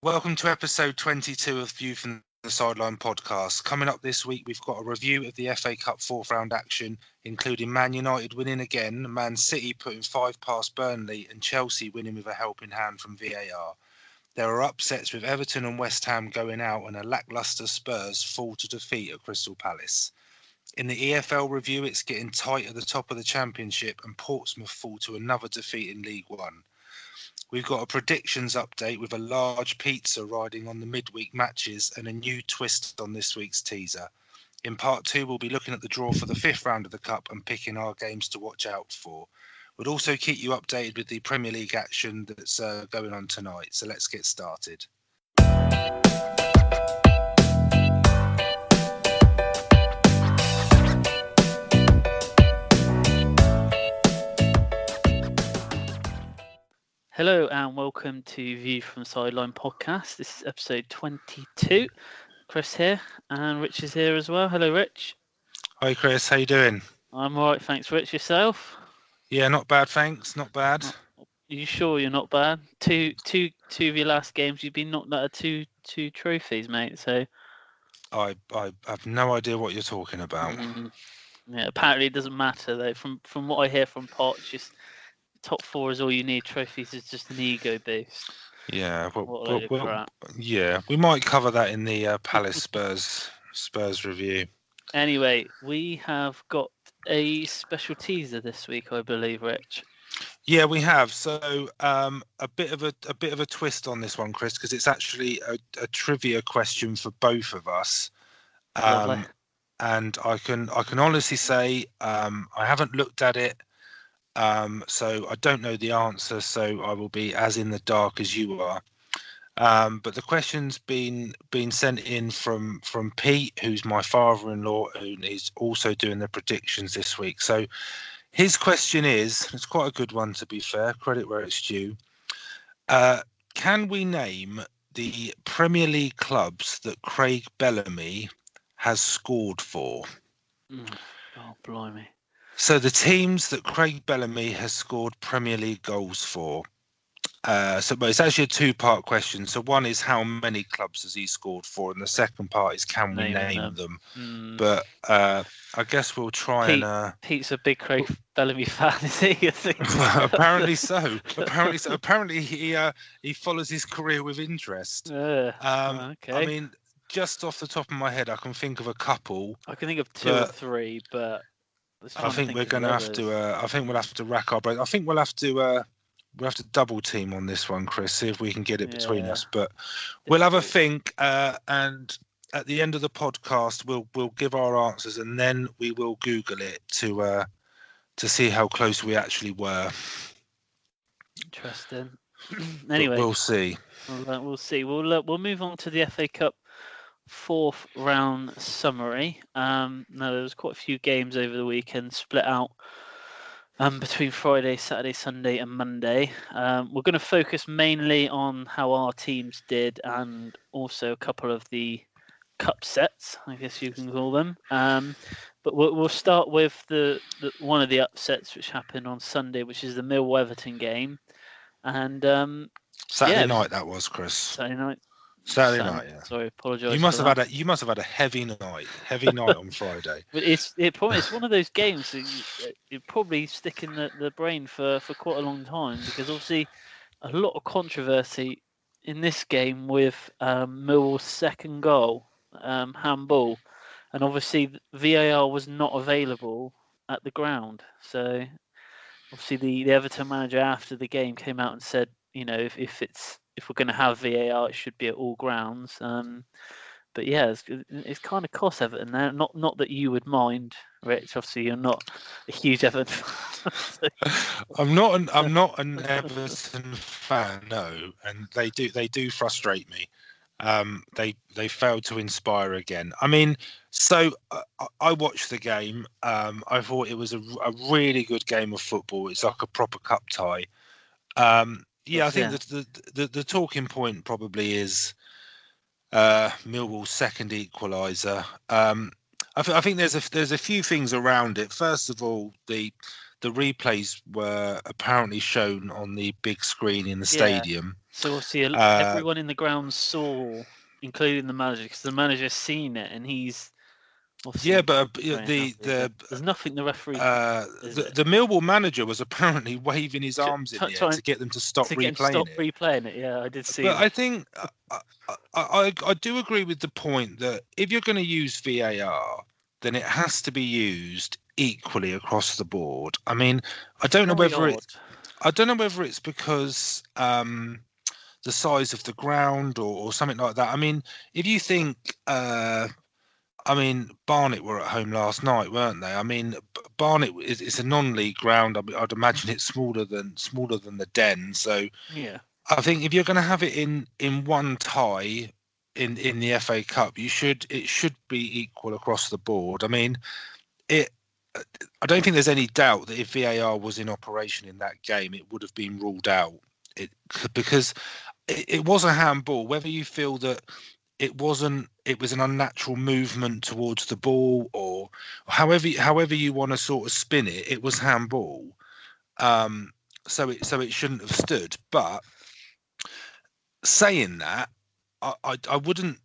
Welcome to episode 22 of View from the Sideline podcast. Coming up this week, we've got a review of the FA Cup fourth round action, including Man United winning again, Man City putting 5 past Burnley, and Chelsea winning with a helping hand from VAR. There are upsets with Everton and West Ham going out, and a lacklustre Spurs fall to defeat at Crystal Palace. In the EFL review, it's getting tight at the top of the Championship, and Portsmouth fall to another defeat in League One. We've got a predictions update with a large pizza riding on the midweek matches and a new twist on this week's teaser. In part 2, we'll be looking at the draw for the fifth round of the Cup and picking our games to watch out for. We'll also keep you updated with the Premier League action that's going on tonight. So let's get started. Hello and welcome to View from Sideline podcast. This is episode 22. Chris here and Rich is here as well. Hello, Rich. Hi, Chris. How you doing? I'm all right, thanks. Rich, yourself? Yeah, not bad, thanks. Not bad. Are you sure you're not bad? Two of your last games, you've been knocked out of two trophies, mate. So I have no idea what you're talking about. Yeah, apparently it doesn't matter though. From what I hear from Poch, just top 4 is all you need. Trophies is just an ego boost. Yeah, we might cover that in the Palace Spurs review. Anyway, we have got a special teaser this week, I believe, Rich. Yeah, we have. So a bit of a twist on this one, Chris, because it's actually a trivia question for both of us. And I can honestly say I haven't looked at it. So I don't know the answer, so I will be as in the dark as you are. But the question's been sent in from Pete, who's my father-in-law, who is also doing the predictions this week. So his question is, it's quite a good one to be fair, credit where it's due. Can we name the Premier League clubs that Craig Bellamy has scored for? Oh, blimey. So the teams that Craig Bellamy has scored Premier League goals for. But it's actually a two-part question. So one is how many clubs has he scored for, and the second part is can we name them? But I guess we'll try Pete's a big Craig Bellamy fan, is he? Apparently so. Apparently he follows his career with interest. Okay. I mean, just off the top of my head, I can think of a couple. I can think of 2 or 3, but I think we're going to have to. I think we'll have to rack our brains. I think we'll have to double team on this one, Chris. See if we can get it between us. But we'll have a think, and at the end of the podcast, we'll give our answers, and then we will Google it to see how close we actually were. Interesting. Anyway, but we'll see. We'll see. We'll move on to the FA Cup fourth round summary. Now there was quite a few games over the weekend split out between Friday, Saturday, Sunday and Monday. We're going to focus mainly on how our teams did and also a couple of the cup sets, I guess you can call them. But we'll start with the one of the upsets which happened on Sunday, which is the Millwall Everton game. And Saturday night that was, Chris. Saturday night, yeah. Sorry, apologise. You must have had a heavy night on Friday. But it's one of those games that you probably stick in the brain for quite a long time, because obviously a lot of controversy in this game with Millwall's second goal, handball, and obviously VAR was not available at the ground. So obviously the Everton manager after the game came out and said, you know, if we're going to have VAR, it should be at all grounds. But yeah, it's kind of cost Everton there. Not that you would mind, Rich. Obviously, you're not a huge Everton fan. I'm not an Everton fan, no, and they do frustrate me. They failed to inspire again. I mean, so I watched the game. I thought it was a really good game of football. It's like a proper cup tie. I think the talking point probably is Millwall's second equaliser. I think there's a few things around it. First of all, the replays were apparently shown on the big screen in the stadium. So obviously, everyone in the ground saw, including the manager, because the manager's seen it, and he's obviously Yeah, but very happy. But there's nothing the referee can do, is there? the Millwall manager was apparently waving his arms in the air Trying to get them to stop to get him to replaying stop it. replaying it. Yeah, I did see But that. I think I do agree with the point that if you're going to use VAR, then it has to be used equally across the board. I mean, I don't know whether it's because the size of the ground or something like that. I mean, if you think, I mean, Barnet were at home last night, weren't they? I mean, Barnet is a non-league ground. I'd imagine it's smaller than the Den. So Yeah. I think if you're going to have it in one tie in the FA Cup, it should be equal across the board. I mean, I don't think there's any doubt that if VAR was in operation in that game, it would have been ruled out. Because it was a handball. Whether you feel that it was an unnatural movement towards the ball, or however you want to sort of spin it, it was handball. So it shouldn't have stood. But saying that, I wouldn't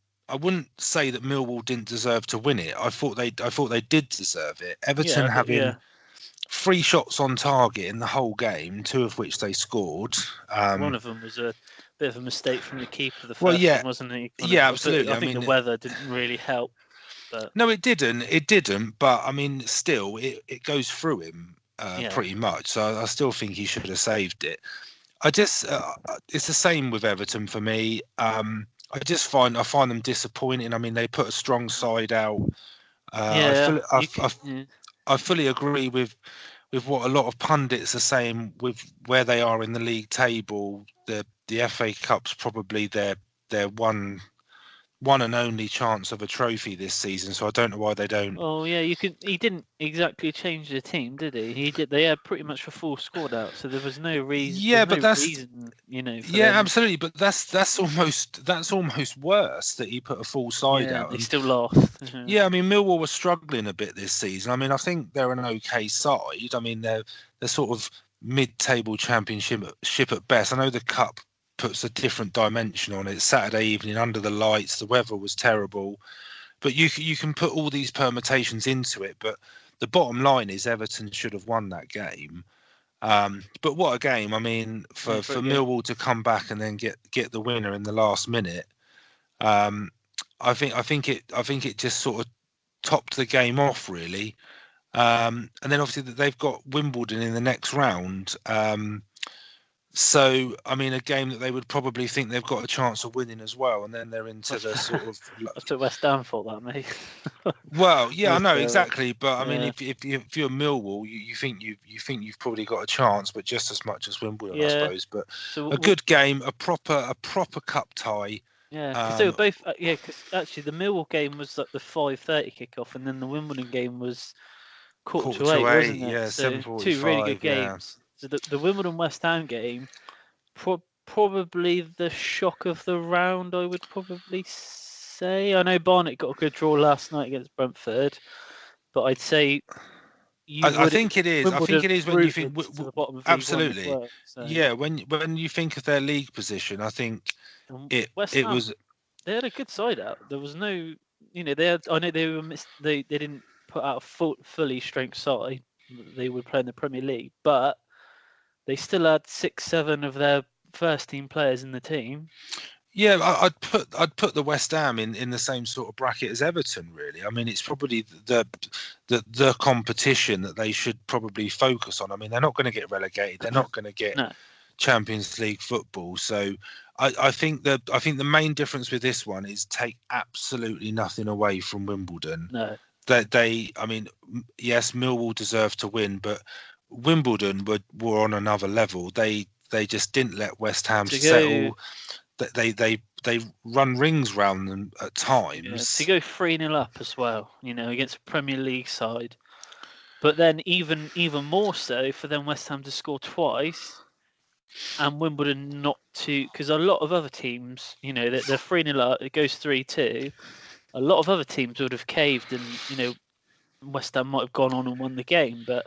say that Millwall didn't deserve to win it. I thought they did deserve it. Everton having 3 shots on target in the whole game, 2 of which they scored. One of them was a bit of a mistake from the keeper. The first one, wasn't it? Yeah, absolutely. I think the weather didn't really help. But no, it didn't. It didn't. But I mean, still, it goes through him pretty much. So I still think he should have saved it. I just it's the same with Everton for me. I find them disappointing. I mean, they put a strong side out. I fully agree with what a lot of pundits are saying with where they are in the league table. The FA Cup's probably their one and only chance of a trophy this season. So I don't know why they don't. Oh yeah, he didn't exactly change the team, did he? He did. They had pretty much a full squad out, so there was no reason. Yeah, but that's reason, absolutely. But that's almost worse that he put a full side out. They still lost. Yeah, I mean, Millwall were struggling a bit this season. I mean, I think they're an okay side. I mean, they're sort of mid-table championship at best. I know the cup puts a different dimension on it. Saturday evening under the lights, the weather was terrible, but you can put all these permutations into it. But the bottom line is Everton should have won that game. But what a game! I mean, for Millwall to come back and then get the winner in the last minute, I think it just sort of topped the game off really. And then obviously they've got Wimbledon in the next round. So, I mean, a game that they would probably think they've got a chance of winning as well, and then they're into the sort of. That's what West Ham thought that, mate. Well, yeah, I know exactly, but I mean, if you're Millwall, you think you've probably got a chance, but just as much as Wimbledon, I suppose. But a good game, a proper cup tie. Yeah, because they were both. Because actually the Millwall game was like the 5:30 kickoff, and then the Wimbledon game was quarter to 8, wasn't it? Yeah, so 7:45. 2 really good games. So the Wimbledon West Ham game, probably the shock of the round, I would probably say. I know Barnet got a good draw last night against Brentford, but I'd say I think it is. I think it is when you think to the bottom of absolutely. Well, so. Yeah, when you think of their league position, I think it was. They had a good side out. There was no, they had. I know they were they didn't put out a fully strength side. They would play in the Premier League, but they still had 6-7 of their first team players in the team. Yeah, I'd put the West Ham in the same sort of bracket as Everton. Really, I mean, it's probably the competition that they should probably focus on. I mean, they're not going to get relegated. They're not going to get Champions League football. So I think the main difference with this one is take absolutely nothing away from Wimbledon. No, I mean, yes, Millwall deserved to win, but Wimbledon were on another level. They just didn't let West Ham settle. They run rings round them at times. To go 3-0 up as well, against a Premier League side. But then even more so for them West Ham to score twice and Wimbledon not to, because a lot of other teams, they're 3-0 up, it goes 3-2. A lot of other teams would have caved and, West Ham might have gone on and won the game, but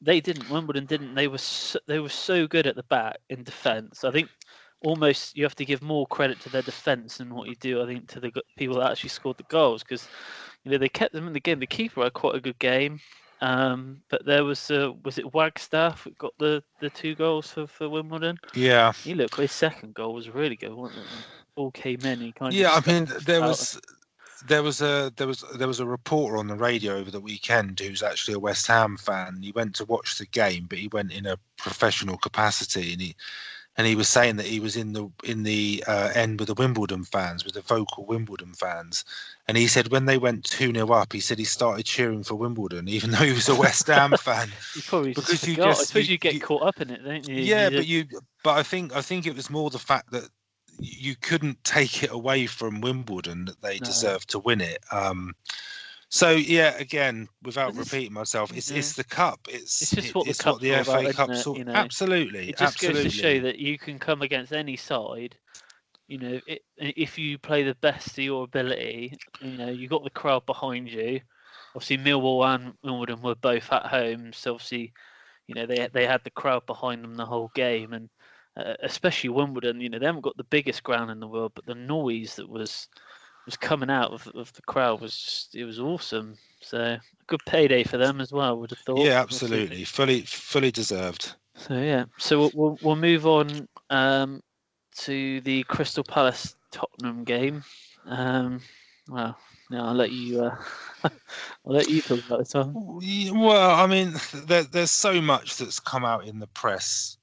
they didn't. Wimbledon didn't. They were so good at the back in defence. I think almost you have to give more credit to their defence than what you do, I think, to the people that actually scored the goals, because they kept them in the game. The keeper had quite a good game, but there was it Wagstaff who got the 2 goals for Wimbledon? Yeah. He looked. His second goal was really good, wasn't it? All came in. He kind of. Yeah, I mean, there out. was a reporter on the radio over the weekend who's actually a West Ham fan. He went to watch the game, but he went in a professional capacity, and he was saying that he was in the end with the Wimbledon fans, with the vocal Wimbledon fans, and he said when they went 2-0 up, he said he started cheering for Wimbledon, even though he was a West Ham fan. You probably because just forgot. I suppose you get caught up in it, don't you? Yeah, but I think it was more the fact that you couldn't take it away from Wimbledon that they deserved to win it. So yeah, again, without repeating myself, it's the cup. It's just what the FA Cup's all about. Absolutely, it just goes to show that you can come against any side. If you play the best of your ability, you got the crowd behind you. Obviously, Millwall and Wimbledon were both at home, so obviously, they had the crowd behind them the whole game, and especially Wimbledon. They haven't got the biggest ground in the world, but the noise that was coming out of the crowd was awesome. So a good payday for them as well, would have thought. Yeah, absolutely, fully deserved. So yeah, so we'll move on to the Crystal Palace Tottenham game. Well, I'll let you talk about this one. Well, I mean, there's so much that's come out in the press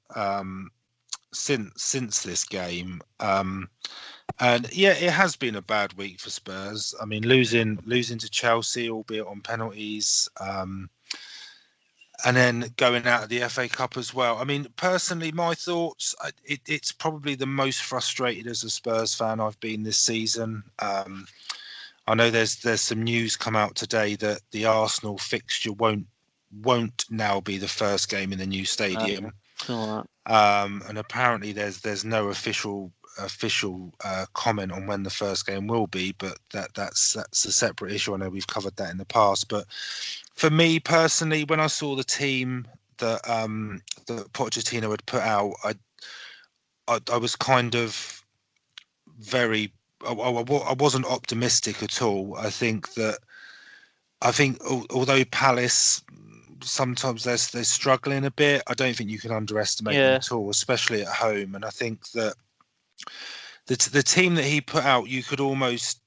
since this game. And yeah, it has been a bad week for Spurs. I mean, losing to Chelsea, albeit on penalties, and then going out of the FA Cup as well. I mean, personally, my thoughts, it's probably the most frustrated as a Spurs fan I've been this season. I know there's some news come out today that the Arsenal fixture won't now be the first game in the new stadium. And apparently there's no official comment on when the first game will be, but that's a separate issue. I know we've covered that in the past, but for me personally, when I saw the team that Pochettino had put out, I was kind of very. I wasn't optimistic at all. I think although Palace sometimes they're struggling a bit, I don't think you can underestimate them at all, especially at home. And I think that the team that he put out, you could almost,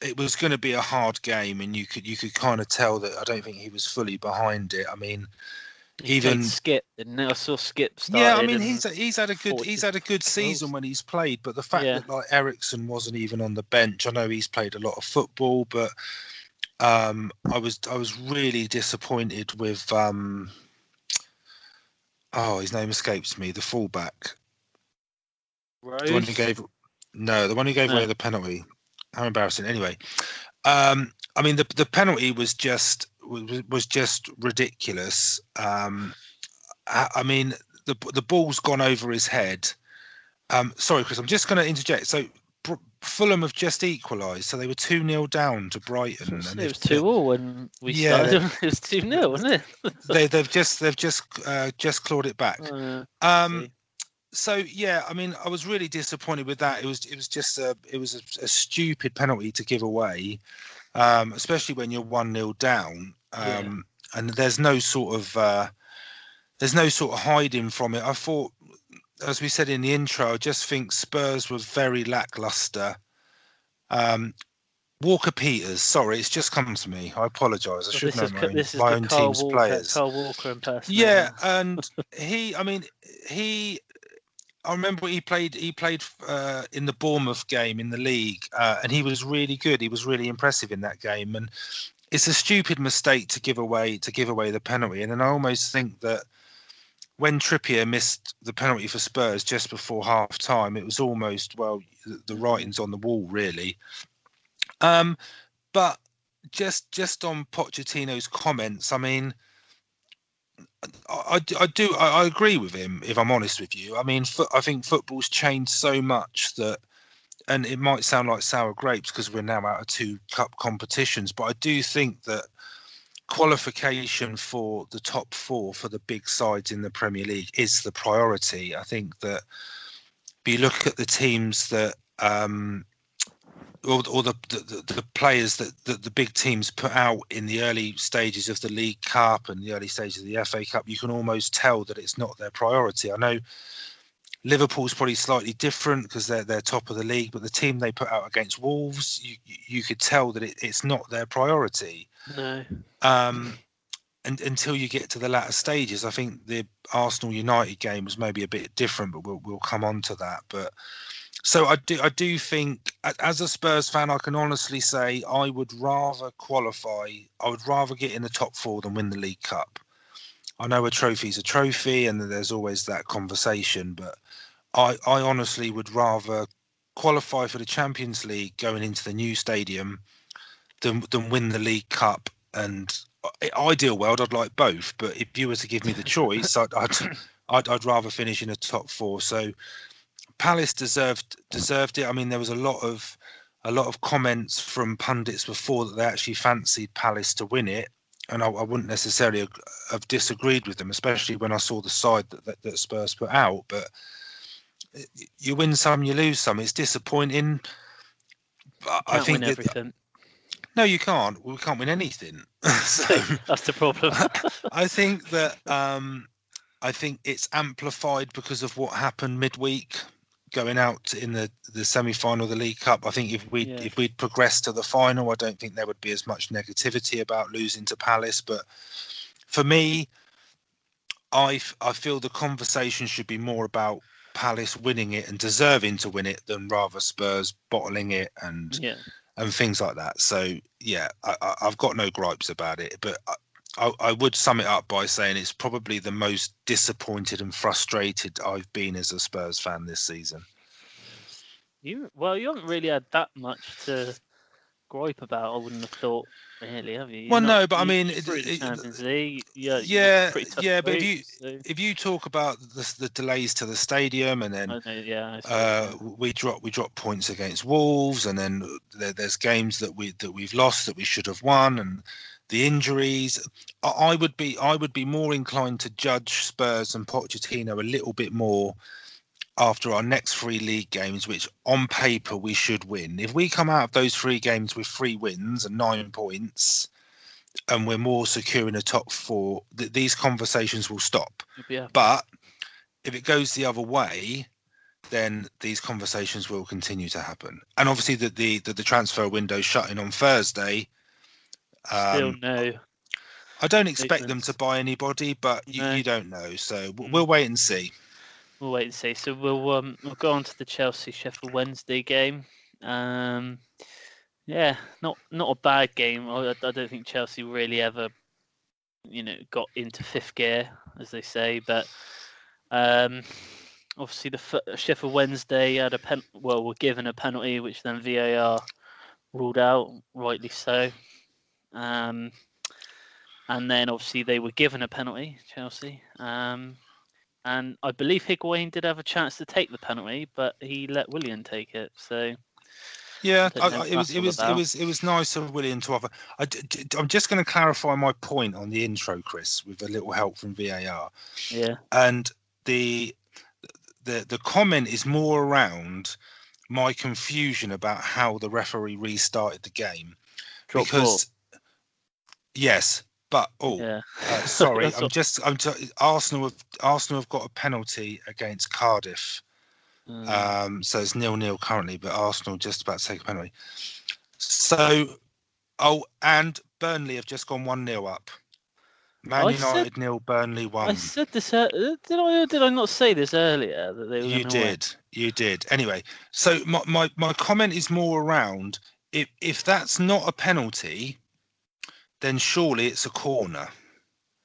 it was going to be a hard game, and you could kind of tell that I don't think he was fully behind it. I mean, even Skip, and I saw Skip started. Yeah, I mean he's had a good season when he's played, but the fact that like Eriksen wasn't even on the bench, I know he's played a lot of football, but I was really disappointed with his name escapes me, the fullback. Rose? The one who gave away the penalty. How embarrassing. Anyway, I mean the penalty was just ridiculous. I mean the ball's gone over his head. Sorry, Chris, I'm just going to interject. So Fulham have just equalised, so they were 2-0 down to Brighton. And it was 2-2 when we started. It was 2-0, wasn't it? they've just clawed it back. So yeah, I mean, I was really disappointed with that. It was just a stupid penalty to give away, especially when you're 1-0 down, and there's no sort of hiding from it. I thought, as we said in the intro, I just think Spurs were very lackluster. Walker Peters, sorry, it's just come to me. I apologise. I should know my own team's players. Carl Walker impersonation. Yeah, and I remember he played in the Bournemouth game in the league, and he was really good. He was really impressive in that game, and it's a stupid mistake to give away the penalty. And then I almost think that when Trippier missed the penalty for Spurs just before half time, it was almost, well, the writing's on the wall, really. But just on Pochettino's comments, I mean, I agree with him, if I'm honest with you. I mean, I think football's changed so much that, and it might sound like sour grapes because we're now out of 2 cup competitions, but I do think that qualification for the top 4 for the big sides in the Premier League is the priority. I think that But you look at the teams that, or the players that the big teams put out in the early stages of the League Cup and the early stages of the FA Cup, you can almost tell that it's not their priority. I know Liverpool's probably slightly different because they're top of the league, but the team they put out against Wolves, you could tell that it's not their priority. No. And until you get to the latter stages, I think the Arsenal United game was maybe a bit different, but we'll come on to that. But so I do think, as a Spurs fan, I can honestly say I would rather qualify. I would rather get in the top four than win the League Cup. I know a trophy's a trophy, and there's always that conversation, but I honestly would rather qualify for the Champions League going into the new stadium than win the League Cup. And ideal world, I'd like both. But if you were to give me the choice, I'd rather finish in the top four. So Palace deserved it. I mean, there was a lot of comments from pundits before that they actually fancied Palace to win it, and I wouldn't necessarily have disagreed with them, especially when I saw the side that Spurs put out. But you win some, you lose some. It's disappointing. But I think win everything. No, you can't. We can't win anything. So that's the problem. I think that I think it's amplified because of what happened midweek, going out in the semi-final of the League Cup. I think if we'd progressed to the final, I don't think there would be as much negativity about losing to Palace. But for me, I feel the conversation should be more about Palace winning it and deserving to win it than rather Spurs bottling it and things like that. So yeah, I've got no gripes about it, but I would sum it up by saying it's probably the most disappointed and frustrated I've been as a Spurs fan this season. You haven't really had that much to gripe about, I wouldn't have thought, really, have you? Well, no, but I mean, Champions League, but if you talk about the delays to the stadium, and then we drop points against Wolves, and then there's games that we've lost that we should have won, and the injuries, I would be more inclined to judge Spurs and Pochettino a little bit more after our next 3 league games, which on paper we should win. If we come out of those 3 games with 3 wins and 9 points, and we're more secure in the top 4, these conversations will stop. Yeah. But if it goes the other way, then these conversations will continue to happen. And obviously the transfer window shutting on Thursday. Still no. I don't expect them to buy anybody, but you don't know. So we'll wait and see. We'll wait and see. So we'll go on to the Chelsea-Sheffield Wednesday game. Not a bad game. I don't think Chelsea really ever, got into 5th gear, as they say. But obviously the Sheffield Wednesday had were given a penalty, which then VAR ruled out, rightly so. And then obviously they were given a penalty, Chelsea. And I believe Higuain did have a chance to take the penalty, but he let Willian take it. So yeah, it was nice of Willian to offer. I'm just going to clarify my point on the intro, Chris, with a little help from VAR. Yeah. And the comment is more around my confusion about how the referee restarted the game. Yes. But sorry, Arsenal have got a penalty against Cardiff, so it's 0-0 currently. But Arsenal just about to take a penalty. So, and Burnley have just gone 1-0 up. Man United 0, Burnley 1. I said this. Did I not say this earlier that they were? You did. Anyway, so my comment is more around if that's not a penalty, then surely it's a corner.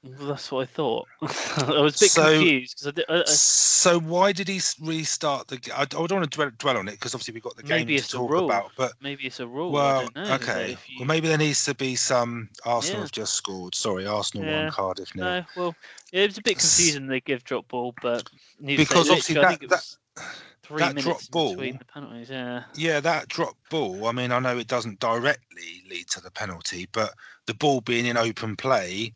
Well, that's what I thought. I was a bit confused. So why did he restart the game? I don't want to dwell on it because obviously we've got the game to talk about. But maybe it's a rule. Well, I don't know. okay. Well, maybe there needs to be some. Arsenal have just scored. Sorry, Arsenal 1, Cardiff 0. No, well, it was a bit confusing. They give drop ball, but because obviously I think it was 3 that minutes drop ball between the penalties. Yeah, that drop ball. I mean, I know it doesn't directly lead to the penalty, but the ball being in open play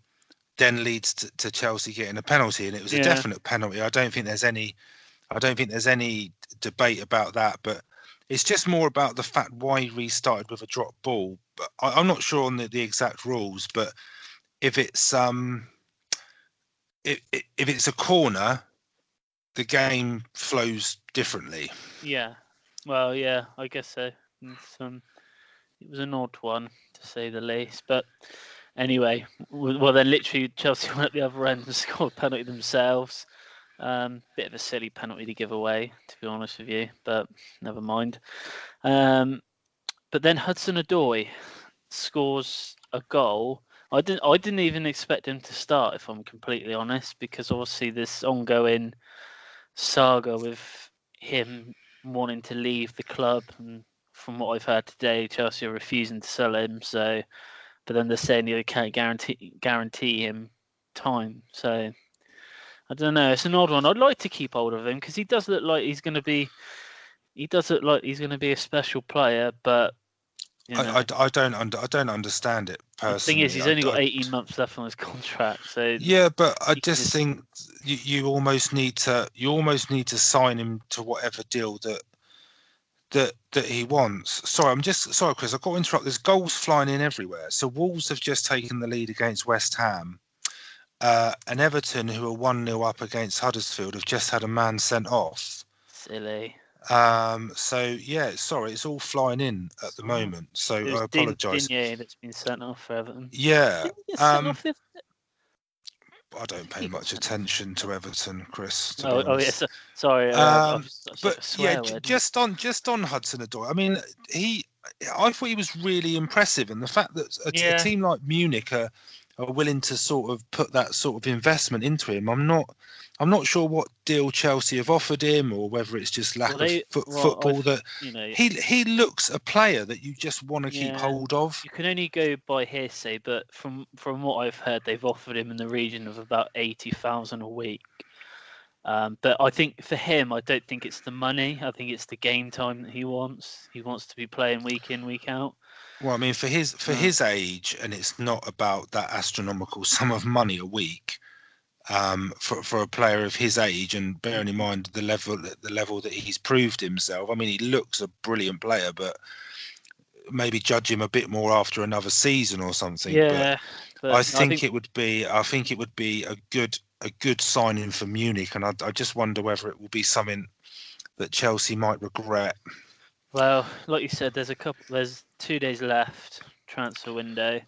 then leads to Chelsea getting a penalty, and it was a definite penalty. I don't think there's any I don't think there's any debate about that. But it's just more about the fact why he restarted with a drop ball. But I'm not sure on the exact rules. But if it's if it's a corner, the game flows differently. Yeah. Well, yeah, I guess so. It was an odd one to say the least. But anyway, well, then literally Chelsea went at the other end and scored a penalty themselves. Bit of a silly penalty to give away, to be honest with you, but never mind. But then Hudson-Odoi scores a goal. I didn't even expect him to start, if I'm completely honest, because obviously this ongoing saga with him wanting to leave the club, and from what I've heard today, Chelsea are refusing to sell him. So, but then they're saying they can't guarantee him time. So I don't know. It's an odd one. I'd like to keep hold of him because he does look like he's going to be. He does look like he's going to be a special player, but you know, I don't understand it personally. the thing is, he's only got 18 months left on his contract. So yeah, but I just think you almost need to sign him to whatever deal that he wants. Sorry, Chris. I've got to interrupt. There's goals flying in everywhere. So Wolves have just taken the lead against West Ham. And Everton, who are 1-0 up against Huddersfield, have just had a man sent off. Silly. So yeah, sorry, it's all flying in at the moment. So I apologise. Digne that's been sent off for Everton. Yeah. I don't pay much attention to Everton, Chris. Yeah, sorry. But yeah, just on Hudson-Odoi. I mean, I thought he was really impressive, and the fact that a team like Munich are willing to sort of put that sort of investment into him. I'm not sure what deal Chelsea have offered him, or whether it's just lack of football. He looks a player that you just want to keep hold of. You can only go by hearsay, but from what I've heard, they've offered him in the region of about 80,000 a week. But I think for him, I don't think it's the money. I think it's the game time that he wants. He wants to be playing week in, week out. Well, I mean, for his age, and it's not about that astronomical sum of money a week. For a player of his age, and bearing in mind the level that he's proved himself. I mean, he looks a brilliant player, but maybe judge him a bit more after another season or something. Yeah, but I think it would be a good signing for Munich, and I just wonder whether it will be something that Chelsea might regret. Well, like you said, there's 2 days left transfer window.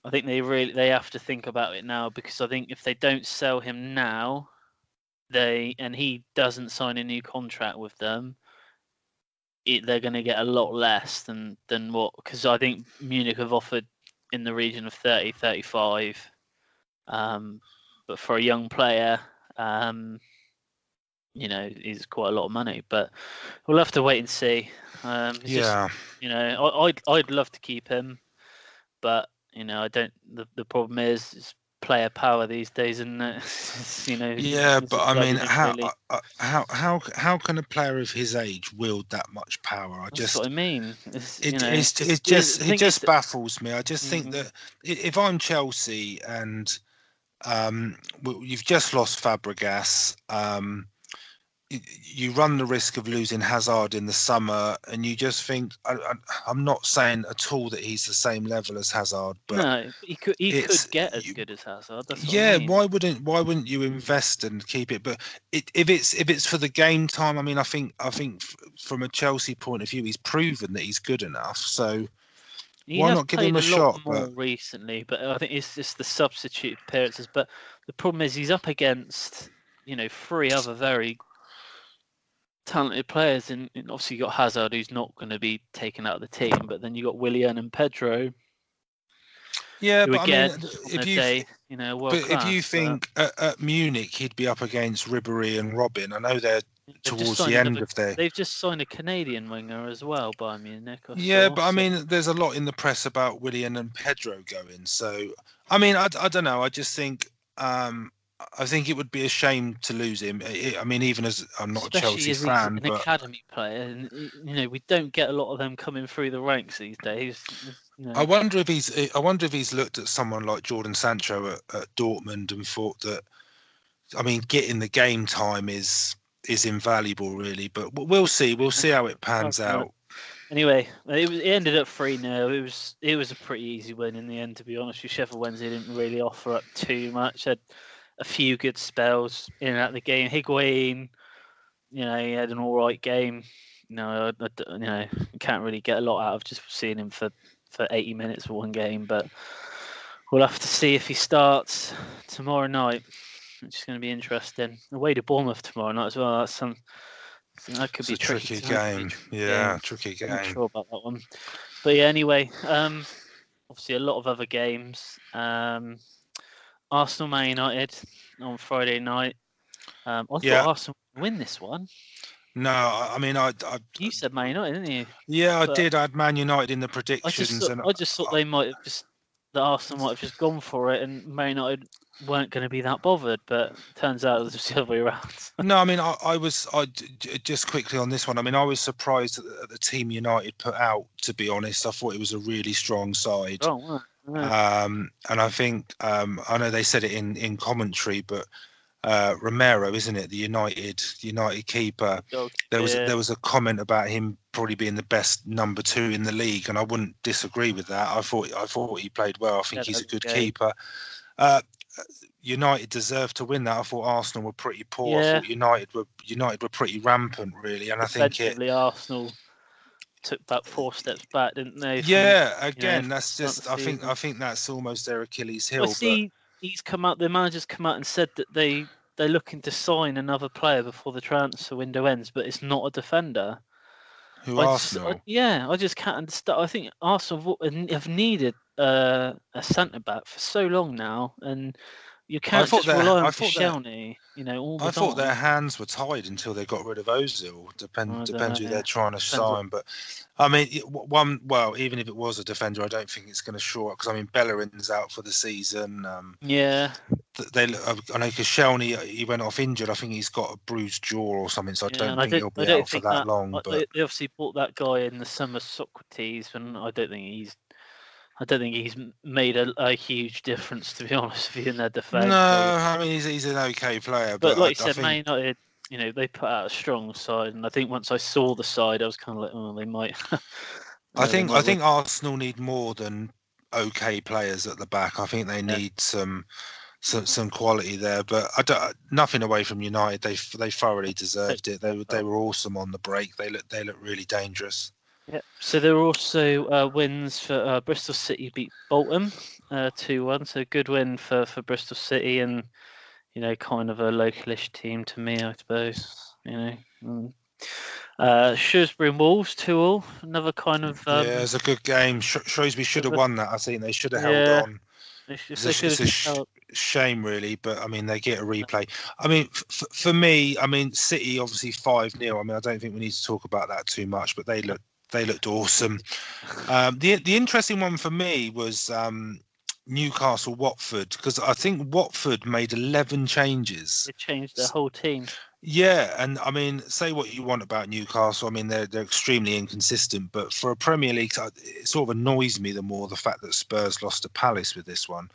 I think they have to think about it now, because I think if they don't sell him now, and he doesn't sign a new contract with them, they're going to get a lot less than what, because I think Munich have offered in the region of 30, 35. But for a young player, is quite a lot of money. But we'll have to wait and see. I'd love to keep him, but I don't. The problem is player power these days, and Yeah, but I mean, how can a player of his age wield that much power? That's what I mean. It just baffles me. I just think that if I'm Chelsea and you've just lost Fabregas, you run the risk of losing Hazard in the summer, and you just think, I'm not saying at all that he's the same level as Hazard, but no, he could get as good as Hazard. That's what yeah, I mean. why wouldn't you invest and keep it? But if it's for the game time, I mean, I think from a Chelsea point of view, he's proven that he's good enough. So why not give him a shot? More recently, but I think it's just the substitute appearances. But the problem is he's up against 3 other very talented players, and obviously you got Hazard, who's not going to be taken out of the team, but then you got Willian and Pedro. Yeah, but again, I mean, if you think at Munich he'd be up against Ribéry and Robin, I know they're towards the end of their. They've just signed a Canadian winger as well by Munich. But I mean, there's a lot in the press about Willian and Pedro going. So I mean, I don't know. I just think. I think it would be a shame to lose him. I mean, even as I'm not a Chelsea fan, but academy player, and we don't get a lot of them coming through the ranks these days. I wonder if he's looked at someone like Jordan Sancho at Dortmund and thought that, I mean, getting the game time is is invaluable, really. But we'll see. We'll see how it pans out. Anyway, it ended up 3-0. It was a pretty easy win in the end, to be honest. Sheffield Wednesday didn't really offer up too much. Had a few good spells in and out of the game. Higuain, he had an all right game. You can't really get a lot out of just seeing him for 80 minutes for one game. But we'll have to see if he starts tomorrow night, which is going to be interesting. Away to Bournemouth tomorrow night as well. That could be a tricky game. Tricky game. I'm not sure about that one. But yeah, anyway, obviously a lot of other games. Arsenal Man United on Friday night. I thought Arsenal would win this one. No, I mean, you said Man United, didn't you? Yeah, I did. I had Man United in the predictions. I just thought they might have that Arsenal might have just gone for it, and Man United weren't going to be that bothered. But turns out it was the other way around. No, I mean, I just quickly on this one. I mean, I was surprised at the team United put out. To be honest, I thought it was a really strong side. Oh, right. And I think I know they said it in commentary, but Romero, isn't it, the United keeper? There was a comment about him probably being the best number 2 in the league, and I wouldn't disagree with that. I thought he played well. I think he's a good keeper. United deserved to win that. I thought Arsenal were pretty poor. I thought United were pretty rampant, really, and I think Arsenal took that 4 steps back, didn't they? That's just. I think that's almost their Achilles heel. He's come out. The manager's come out and said that they're looking to sign another player before the transfer window ends, but it's not a defender. Arsenal? I just can't understand. I think Arsenal have needed a centre back for so long now, and you can't just rely on Koscielny. All the time. I thought their hands were tied until they got rid of Ozil. Depends who they're trying to sign. But I mean, even if it was a defender, I don't think it's going to shore up, because I mean, Bellerin's out for the season. I know Koscielny, he went off injured. I think he's got a bruised jaw or something, so I don't think he'll be out for that long. But they obviously bought that guy in the summer, Socrates, and I don't think he's made a huge difference, to be honest with you, in their defence. No, I mean, he's an okay player. But like you said, Man United, they put out a strong side, and I think once I saw the side, I was kind of like, oh, they might. I think Arsenal need more than okay players at the back. I think they need some quality there. But nothing away from United. They thoroughly deserved it. They were awesome on the break. They look really dangerous. Yeah. So there were also wins for Bristol City beat Bolton 2-1. So good win for Bristol City, and kind of a localish team to me, I suppose. Shrewsbury and Wolves 2-2. Another kind of it was a good game. Shrewsbury should have won that. I think they should have held on. It's a shame, really, but I mean, they get a replay. I mean, for me, I mean, City obviously 5-0. I mean, I don't think we need to talk about that too much, but they looked awesome. The interesting one for me was Newcastle Watford, because I think Watford made 11 changes. They changed their whole team. Yeah, and I mean, say what you want about Newcastle. I mean, they're extremely inconsistent, but for a Premier League, it sort of annoys me the fact that Spurs lost to Palace with this one.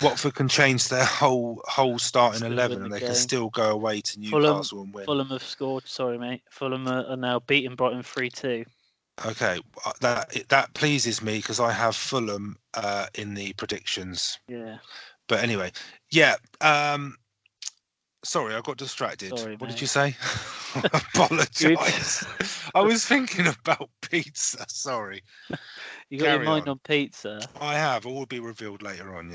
Watford can change their whole starting 11, and they can still go away to Newcastle and win. Fulham have scored. Sorry, mate. Fulham are now beating Brighton 3-2. Okay, that pleases me, because I have Fulham in the predictions. Yeah. But anyway, yeah. Sorry, I got distracted. Sorry, what did you say? I apologise. I was thinking about pizza. Sorry. You got your mind on pizza? I have. It will be revealed later on.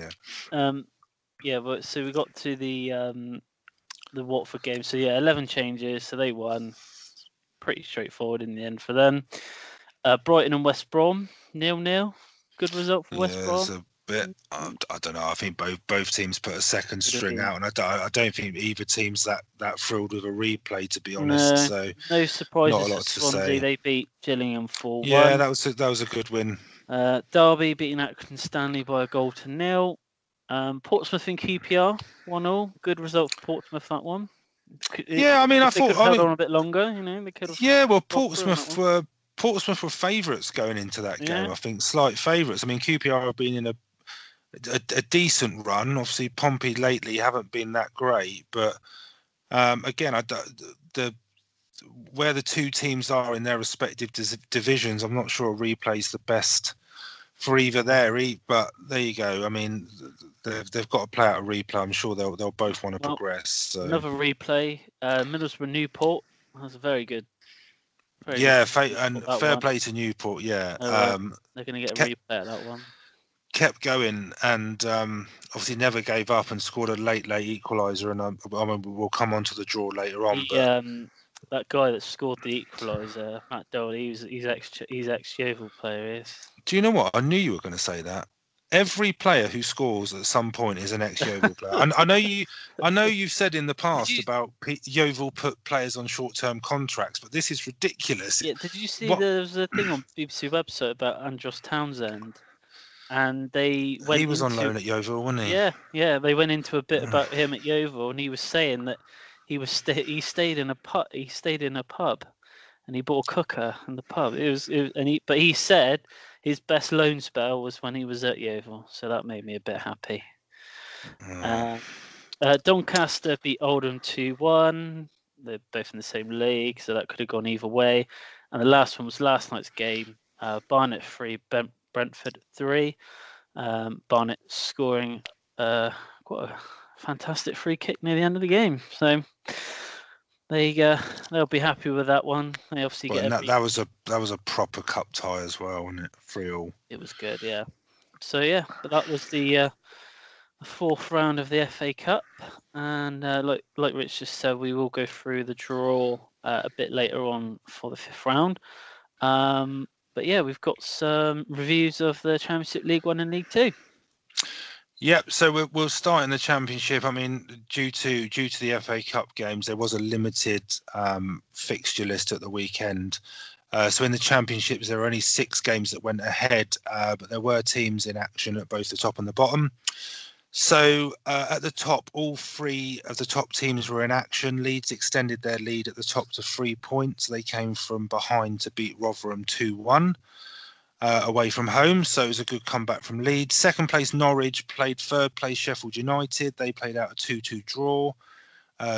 Yeah. But so we got to the Watford game. So yeah, 11 changes. So they won. Pretty straightforward in the end for them. Brighton and West Brom 0-0. Good result for West Brom. It's a bit. I don't know. I think both teams put a second string out, and I don't think either team's that thrilled with a replay, to be honest. So no surprises for Swansea. They beat Gillingham 4-1. Yeah, that was a good win. Derby beating Accrington Stanley by a goal to 0. Portsmouth and QPR 1-1. Good result for Portsmouth, that one. Yeah, I mean, I thought held on a bit longer. They could have. Yeah, well, Portsmouth were favourites going into that game. Yeah. I think slight favourites. I mean, QPR have been in a decent run. Obviously, Pompey lately haven't been that great, but Again, the where the two teams are in their respective divisions, I'm not sure a replay's the best for either there. But there you go. I mean, they've got to play out a replay. I'm sure they'll both want to progress. So. Another replay, Middlesbrough Newport. That's very good. Fair one. play to Newport. Yeah, they're going to get a replay at that one. Kept going and obviously never gave up and scored a late equaliser. And I mean, we'll come on to the draw later on. That guy that scored the equaliser, Matt Doyle, he's ex-Yeovil player. Do you know what? I knew you were going to say that. Every player who scores at some point is an ex-Yeovil player. I know you've said in the past about Yeovil put players on short-term contracts, but this is ridiculous. Yeah, did you see there was a thing on BBC website about Andros Townsend? And he was on loan at Yeovil, wasn't he? Yeah. They went into a bit about him at Yeovil, and he was saying that he stayed in a pub. He stayed in a pub, and he bought a cooker in the pub. But he said his best loan spell was when he was at Yeovil, so that made me a bit happy. Doncaster beat Oldham 2-1. They're both in the same league, so that could have gone either way. And the last one was last night's game. Barnet 3, Brentford 3. Barnet scoring quite a fantastic free kick near the end of the game. So there you go. They'll be happy with that one. They obviously that was a proper cup tie as well, wasn't it? 3-3. It was good, yeah. So yeah, but that was the fourth round of the FA Cup, and like Rich just said, we will go through the draw a bit later on for the fifth round. But yeah, we've got some reviews of the Championship, League 1 and League 2. Yep, so we'll start in the Championship. I mean, due to the FA Cup games, there was a limited fixture list at the weekend. So in the Championships, there were only 6 games that went ahead, but there were teams in action at both the top and the bottom. So at the top, all 3 of the top teams were in action. Leeds extended their lead at the top to 3 points. They came from behind to beat Rotherham 2-1 away from home. So it was a good comeback from Leeds. Second place, Norwich played third place, Sheffield United. They played out a 2-2 draw.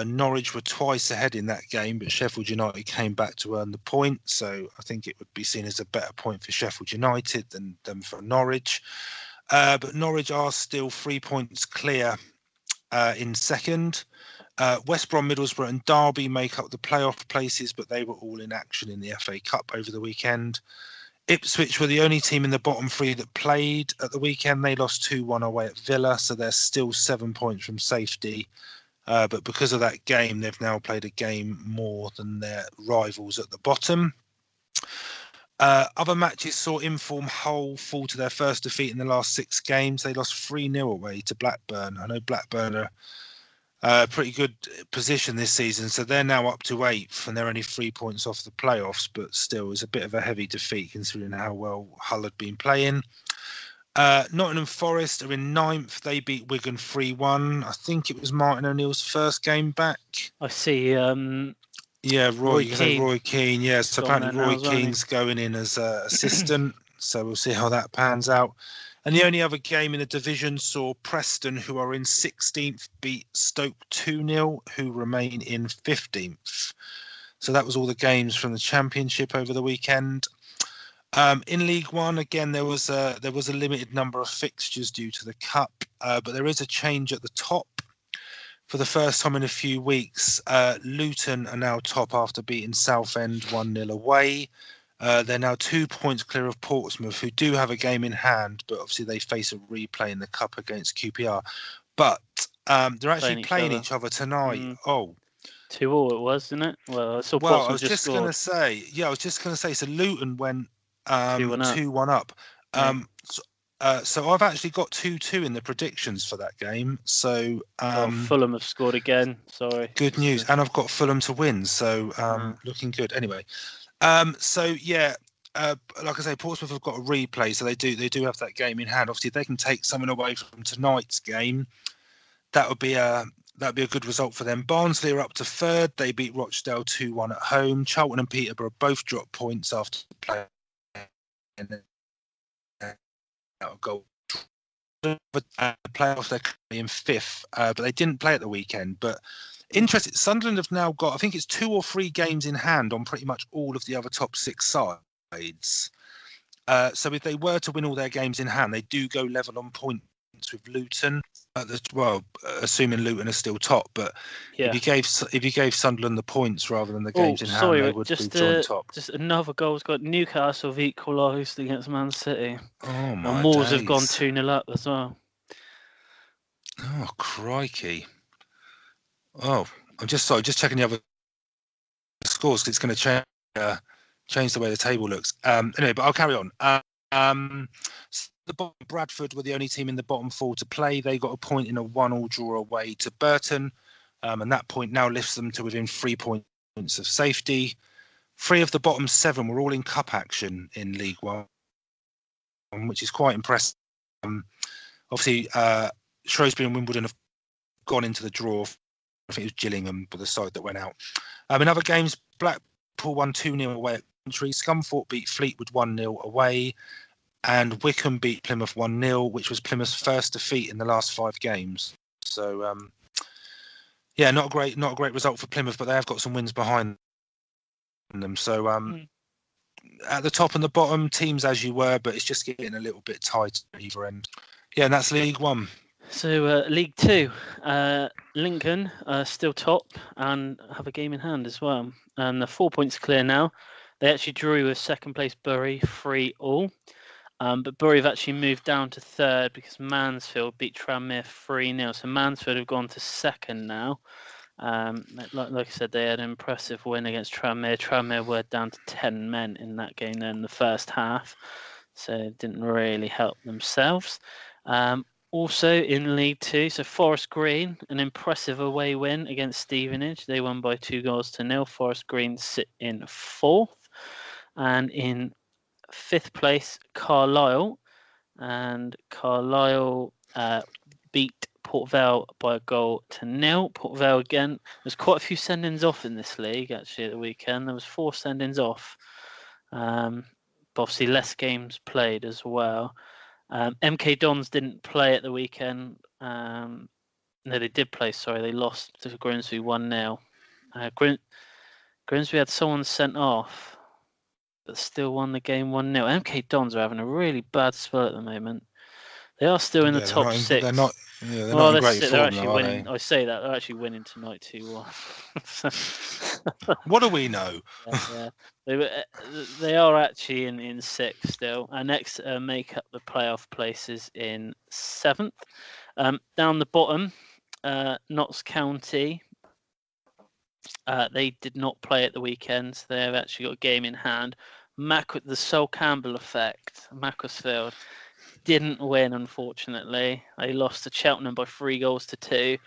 Norwich were twice ahead in that game, but Sheffield United came back to earn the point. So I think it would be seen as a better point for Sheffield United than for Norwich. But Norwich are still 3 points clear in second. West Brom, Middlesbrough and Derby make up the playoff places, but they were all in action in the FA Cup over the weekend. Ipswich were the only team in the bottom 3 that played at the weekend. They lost 2-1 away at Villa, so they're still 7 points from safety. But because of that game, they've now played a game more than their rivals at the bottom. Other matches saw Inform Hull fall to their first defeat in the last 6 games. They lost 3-0 away to Blackburn. I know Blackburn are a pretty good position this season, so they're now up to 8th and they're only 3 points off the playoffs, but still is a bit of a heavy defeat considering how well Hull had been playing. Nottingham Forest are in 9th. They beat Wigan 3-1. I think it was Martin O'Neill's first game back. I see. Yeah, Roy Keane. Yeah, so apparently Roy now, Keane's going in as assistant. So we'll see how that pans out. And the only other game in the division saw Preston, who are in 16th, beat Stoke 2-0, who remain in 15th. So that was all the games from the Championship over the weekend. In League 1, again, there was a limited number of fixtures due to the Cup, but there is a change at the top. For the first time in a few weeks, Luton are now top after beating Southend 1-0 away. They're now 2 points clear of Portsmouth, who do have a game in hand, but obviously they face a replay in the Cup against QPR. But they're actually playing each other tonight. 2-2 it was, isn't it? Well, I was just going to say, so Luton went 2-1 up. So I've actually got 2-2 in the predictions for that game. So Fulham have scored again. Sorry. Good news, and I've got Fulham to win. So looking good. Anyway, like I say, Portsmouth have got a replay, so they do have that game in hand. Obviously, if they can take someone away from tonight's game, that would be a good result for them. Barnsley are up to 3rd. They beat Rochdale 2-1 at home. Charlton and Peterborough both dropped points after playing a goal. The playoffs, they're currently in 5th, but they didn't play at the weekend. But Interesting. Sunderland have now got, I think it's 2 or 3 games in hand on pretty much all of the other top 6 sides. So if they were to win all their games in hand, they do go level on points with Luton. Assuming Luton are still top, but if you gave Sunderland the points rather than the games in hand, they would be joint top. Just another goal's got Newcastle have equalised against Man City. Oh my and Moors days. have gone 2-0 up as well. Oh crikey! Oh, I'm just checking the other scores because it's going to change the way the table looks. Anyway, but I'll carry on. Bradford were the only team in the bottom 4 to play. They got a point in a 1-1 draw away to Burton, and that point now lifts them to within 3 points of safety. 3 of the bottom 7 were all in cup action in League One, which is quite impressive. Obviously, Shrewsbury and Wimbledon have gone into the draw. I think it was Gillingham for the side that went out. In other games, Blackpool won 2-0 away at Coventry. Scunthorpe beat Fleetwood 1-0 away. And Wycombe beat Plymouth 1-0, which was Plymouth's first defeat in the last 5 games. So, not a great result for Plymouth, but they have got some wins behind them. So, at the top and the bottom, teams as you were, but it's just getting a little bit tight at either end. Yeah, and that's League One. So, League Two, Lincoln still top and have a game in hand as well. And they're 4 points clear now. They actually drew with second place Bury 3-3. But Bury have actually moved down to third because Mansfield beat Tranmere 3-0. So Mansfield have gone to second now. Like I said, they had an impressive win against Tranmere. Tranmere were down to 10 men in that game then in the first half. So it didn't really help themselves. Also in League Two, so Forest Green, an impressive away win against Stevenage. They won by 2-0. Forest Green sit in 4th. And in 5th place, Carlisle, and Carlisle beat Port Vale by 1-0. Port Vale again. There's quite a few send-ins off in this league actually at the weekend. There was 4 send-ins off. But obviously less games played as well. MK Dons didn't play at the weekend. No, they did play. Sorry, they lost to Grimsby 1-0. Grimsby had someone sent off, but still won the game 1-0. MK Dons are having a really bad spell at the moment. They are still in the top 6. They're not in great form, they're actually though, winning. I say that they're actually winning tonight 2-1. What do we know? Yeah. They are actually in 6th still. And next make up the playoff places in 7th. Down the bottom, Notts County. They did not play at the weekend. So they've actually got a game in hand. The Sol Campbell effect. Macclesfield didn't win, unfortunately. They lost to Cheltenham by 3-2.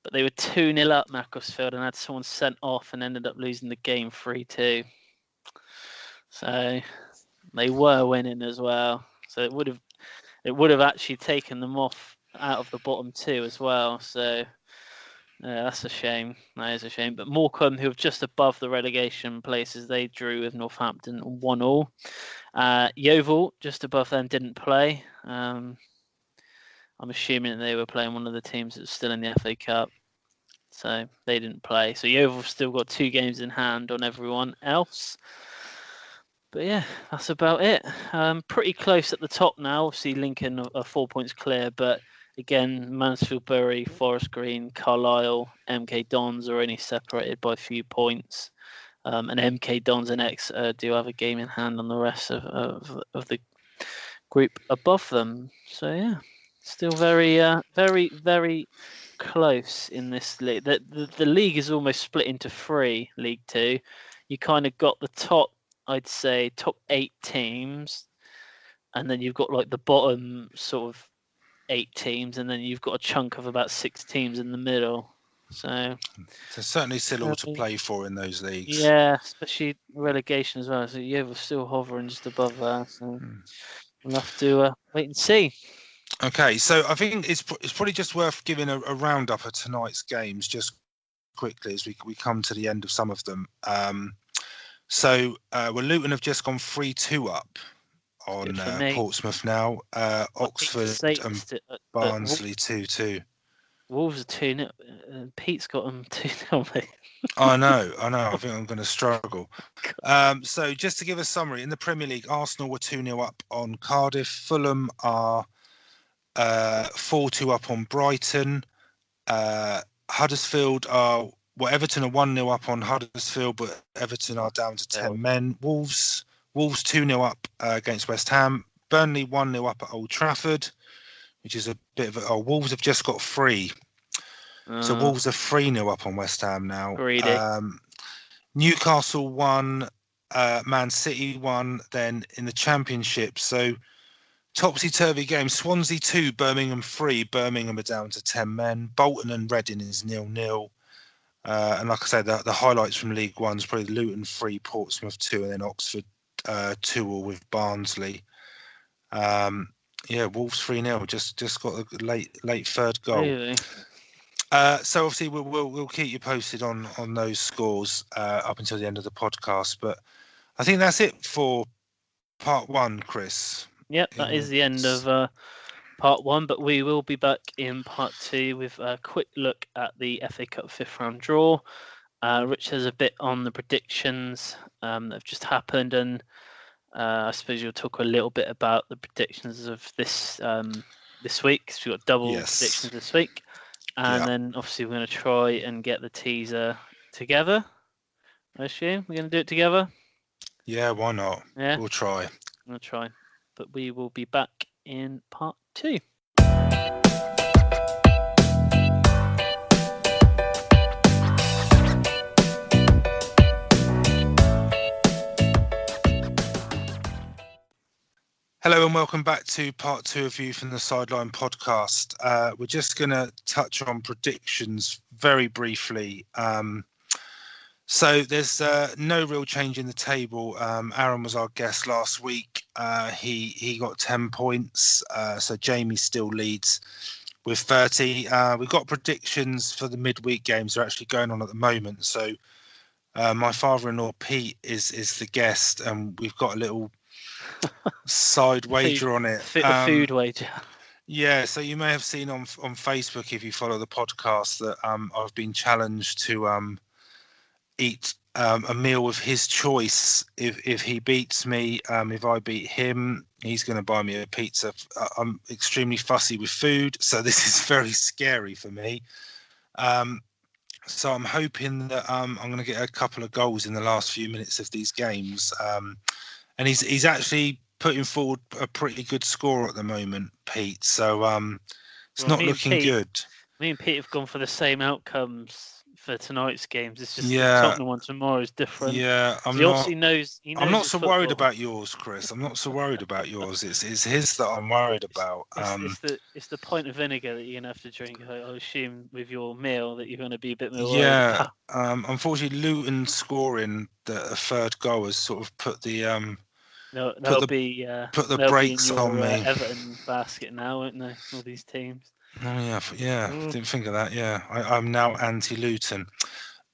But they were 2-0 up, Macclesfield, and had someone sent off and ended up losing the game 3-2. So they were winning as well. So it would have actually taken them off out of the bottom 2 as well. So that's a shame. That is a shame. But Morecambe, who are just above the relegation places, they drew with Northampton 1-1. Yeovil, just above them, didn't play. I'm assuming that they were playing one of the teams that's still in the FA Cup. So they didn't play. So Yeovil have still got 2 games in hand on everyone else. But yeah, that's about it. Pretty close at the top now. Obviously, Lincoln are 4 points clear. But again, Mansfield, Bury, Forest Green, Carlisle, MK Dons are only separated by a few points. And MK Dons and Exeter do have a game in hand on the rest of the group above them. So yeah, still very, very close in this league. The league is almost split into 3, League Two. You kind of got the top, I'd say, top 8 teams, and then you've got like the bottom sort of 8 teams, and then you've got a chunk of about 6 teams in the middle. So there's certainly still all to play for in those leagues. Yeah, especially relegation as well. So yeah, we're still hovering just above that. So we'll have to wait and see. Okay, so I think it's probably just worth giving a roundup of tonight's games just quickly as we come to the end of some of them. Luton have just gone 3-2 up on Portsmouth now. Oxford and Barnsley 2-2. Wolves are 2-0. Pete's got them 2-0, mate. I know. I think I'm going to struggle. So just to give a summary, in the Premier League, Arsenal were 2-0 up on Cardiff. Fulham are 4-2 up on Brighton. Huddersfield are... Well, Everton are 1-0 up on Huddersfield, but Everton are down to 10 men. Wolves 2-0 up against West Ham. Burnley 1-0 up at Old Trafford, which is a bit of a... Wolves have just got 3. So Wolves are 3-0 up on West Ham now. Greedy. Newcastle 1, Man City 1, then in the Championship. So topsy-turvy game. Swansea 2, Birmingham 3. Birmingham are down to 10 men. Bolton and Reading is 0-0. And like I said, the highlights from League One is probably Luton 3, Portsmouth 2, and then Oxford 2-all with Barnsley. Wolves 3-0. Just got a late third goal. Really? So obviously we'll keep you posted on those scores up until the end of the podcast. But I think that's it for part 1, Chris. Yep, that is the end of part 1, but we will be back in part 2 with a quick look at the FA Cup 5th round draw. Rich has a bit on the predictions that have just happened, and I suppose you'll talk a little bit about the predictions of this week, because we've got double predictions this week. And then obviously we're going to try and get the teaser together. I assume we're going to do it together. Yeah, why not? Yeah, we'll try. We'll try, but we will be back in part 2. Hello and welcome back to part 2 of View from the Sideline podcast. We're just going to touch on predictions very briefly. So there's no real change in the table. Aaron was our guest last week. He got 10 points. So Jamie still leads with 30. We've got predictions for the midweek games. They're actually going on at the moment. So my father-in-law Pete is the guest, and we've got a little side wager on it. A food wager. Yeah, so you may have seen on Facebook, if you follow the podcast, that I've been challenged to eat a meal of his choice. If he beats me, if I beat him, he's going to buy me a pizza. I'm extremely fussy with food, so this is very scary for me. So I'm hoping that I'm going to get a couple of goals in the last few minutes of these games. And he's actually putting forward a pretty good score at the moment, Pete. So it's not looking good. Me and Pete have gone for the same outcomes for tonight's games. It's just the Tottenham one tomorrow is different. Yeah, I'm not so worried about yours, Chris. I'm not so worried about yours. It's his that I'm worried about. It's the pint of vinegar that you're gonna have to drink. I assume with your meal that you're gonna be a bit more. Yeah. Unfortunately, Luton scoring a third goal has sort of put the put the brakes on me. Everton basket now, won't they? All these teams. Oh yeah. Didn't think of that. Yeah, I'm now anti-Luton.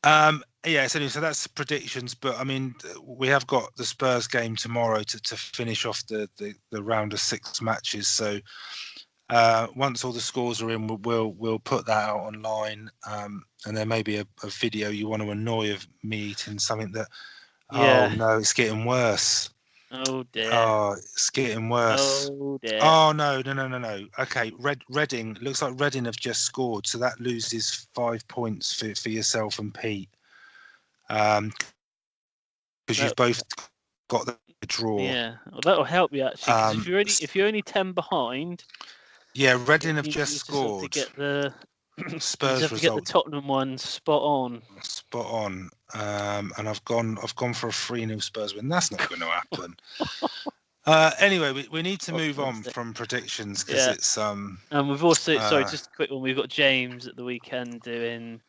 So that's predictions. But I mean, we have got the Spurs game tomorrow to finish off the round of 6 matches. So once all the scores are in, we'll put that out online. And there may be a video you want to annoy of me eating something that. Yeah. Oh no, it's getting worse. Oh dear. Oh, it's getting worse. Oh dear. Oh no. Okay, Reading looks like Reading have just scored, so that loses 5 points for yourself and Pete. Because you've both got the draw. Yeah, well, that'll help you actually. 'Cause if you're only 10 behind. Yeah, Reading have just scored. To get the Spurs result. Get the Tottenham one spot on. And I've gone for a 3-0 Spurs win. That's not going to happen. Anyway, we need to move on from predictions because it's And we've also just a quick one. We've got James at the weekend doing